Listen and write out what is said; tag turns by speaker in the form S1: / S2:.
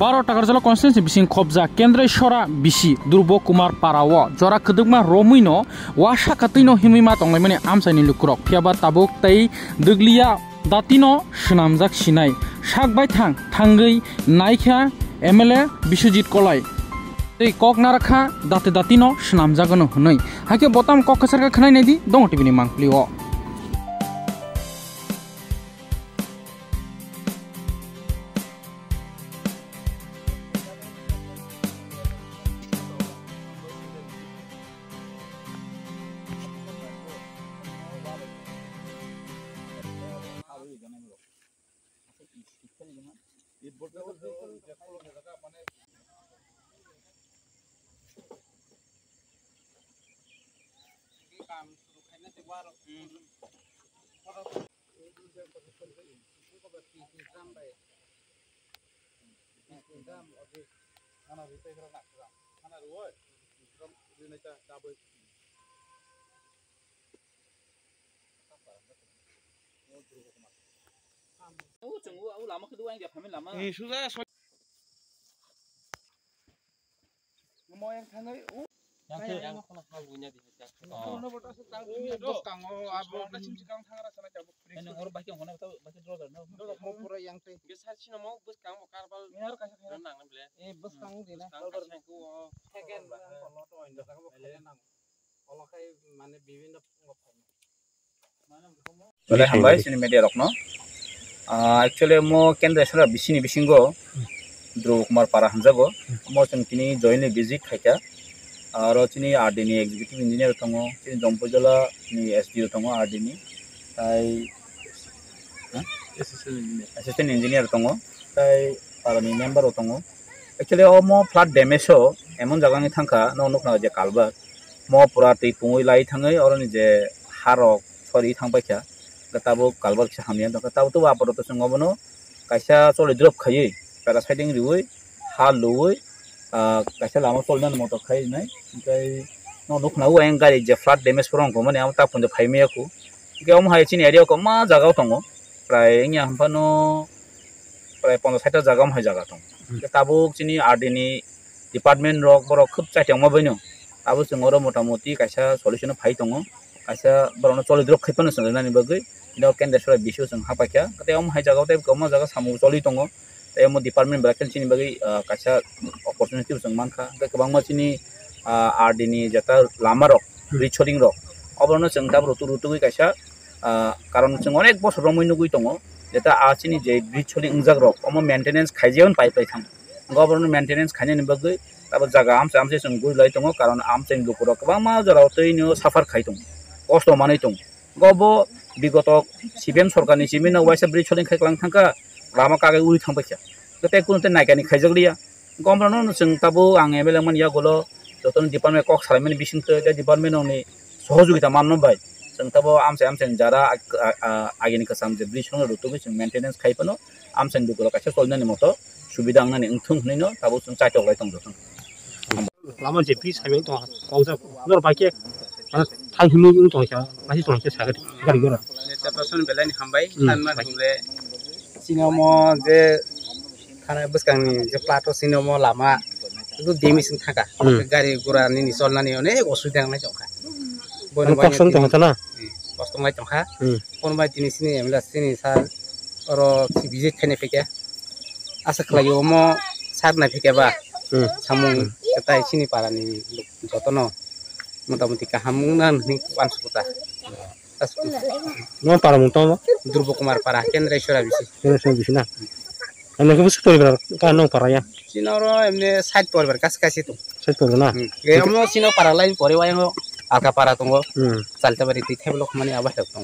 S1: 12 টাকার জল constituency বিসিং খবজা কেন্দ্রেশ্বরা BC দুর্ব Kumar পারাও জরা খদুকমা রমুইনো ওয়াশা কাতিনো হিমিমা তংলাইমানি আমসাইনি লুকুরক ফিয়াবা তাবুক তাই দুগলিয়া দাতিनो सुनामजाक सिनाय साकबाय थांगै नायखा एमएलए बिश्वजित कलाय तै कक नाराखा दाते दातिनो सुनामजागोन हनै हाके बताम कक खसारका खनायनायदि दङ टिभिनि मांखलिओ
S2: हामबाय सिनि मेडिया रखनो एक्चुअली मो केन्द्रेश्वरा बिसिनि बिसिंगो ध्रुव कुमार पारा हामजागो मो जोंनि जयनि विजिट खायका आरो चिनि आरडीनि एग्जीक्यूटिव इंजिनियर दङ चिनि जम्पजला नि एसडीओ दङ आरडीनि ताई असिस्टेंट इंजिनियर दङ ताई पारानि मेम्बार दङ एक्चुअली मो फ्लाड डैमेज एमन जागानि थांखा नखना जे कालबा मो पुरा दै पुङै लाई थाङै आरो नि जे हारक सरि थांबायखा ताबो कालबार से हामिया दङ ताबो तो आपरत संगबनो कायसा चले द्रप खायै पैरासाइटिंग रिवै हा लुवै कायसा लामा चलनान मत खाय नै ओमफ्राय नखनाव आं गारि जे फ्लाड डैमेज फोरंखौ माने आम तापुन फाइमियाखौ गेम हाय चिनि एरिया को मा जागाव दङ प्राय इया हमफानो प्राय 50-60 जागा हाय जागा दङ ताबो चिनि आरडीनि डिपार्टमेंट रक बर खूब चाइथाव मा बयनो ताबो जोंरो मोटामोटी कायसा सल्यूशन फाइ दङ कायसा बरनो चले द्रप खैपनो संनानि बगै दा केन्द्रेश्वरा बिसु जों हापाखा कतेम हाय जागाव टाइप गमा जागा सामु चलि दङ एम डिपार्टमेंट ब्राकेनसिनि बगै कायसा अपॉर्चुनिटी जों मानखा गोबां मासिनि आरडीनि जता लामा रक रिचरिंग रक अबरनो जों दा रुतुगै कायसा कारण जों अनेक बसर रमैनो गय दङ जता आसिनि जे रिचरिंग इंजाग रक अम मेंटेनेंस खायजेन पाइप थां गवर्नमेंट मेंटेनेंस खायनि बगै ताबो जागा आमसे जों गय लाई दङ कारण आमसे लुकुर गोबां मा जराव तैनो साफार खाय दङ कष्ट मानै दं गबो विगत सिबिएम सरकारनि सिबिएम वाइसा ब्रिज सलिं खायख्लां थांखा लामा कागे उरि थांबायखा गते कुनते नायगानि खायजगलिया गमरानो जों ताबो आं एमएलए मन या गलो जतन डिपार्टमेंट कक सालायमनि बिसिंतो दा डिपार्टमेंट नि सहयोगिता माननो बाय जों ताबो आमसे जारा आगिनि कसाम जे ब्रिज सलिं रुतुगै जों मेंटेनेंस खायपनो आमसे दुगला कासे सलनानि मतो सुबिदा आंनानि ओंथों हनैनो ताबो जों चाइथाव लाय दं जतन
S3: लामा जे ब्रिज साइमें दं गावजा नर बाइके थांहिमु दंखा मासि दंखा सागरि गारि गरा
S2: नेतासन बेलानि हामबाय सानमा थांले सिनेमा जे खाना बसकांनि जे प्लाटो सिनेमा लामा दु डेमिसन थाका गारि गुरानि नि चलनानि अनेक असुबिदा नाय जंखा बन
S3: कष्ट दंखा ना
S2: कष्ट नाय जंखा कोनबा दिनिसिनि एमला सिनि सार अरो विजिट खाने फेके आसा खलायो म सार ना फेकेबा सामु कताय सिनि पारानि जतन मोटामोटी काहामुना नि पांचपुता
S3: न पारा मुंतो
S2: ध्रुव कुमार पारा केन्द्रेश्वरा बिसि
S3: ना अनके बस परिवार का न पारा या
S2: सिनरो एमने साइड परिवार कासे तो
S3: साइड परिवार ना
S2: गेमनो सिनो पारा लाइन परिवार आका पारा दङ चालताबारि दै थेबलक माने आबाद दङ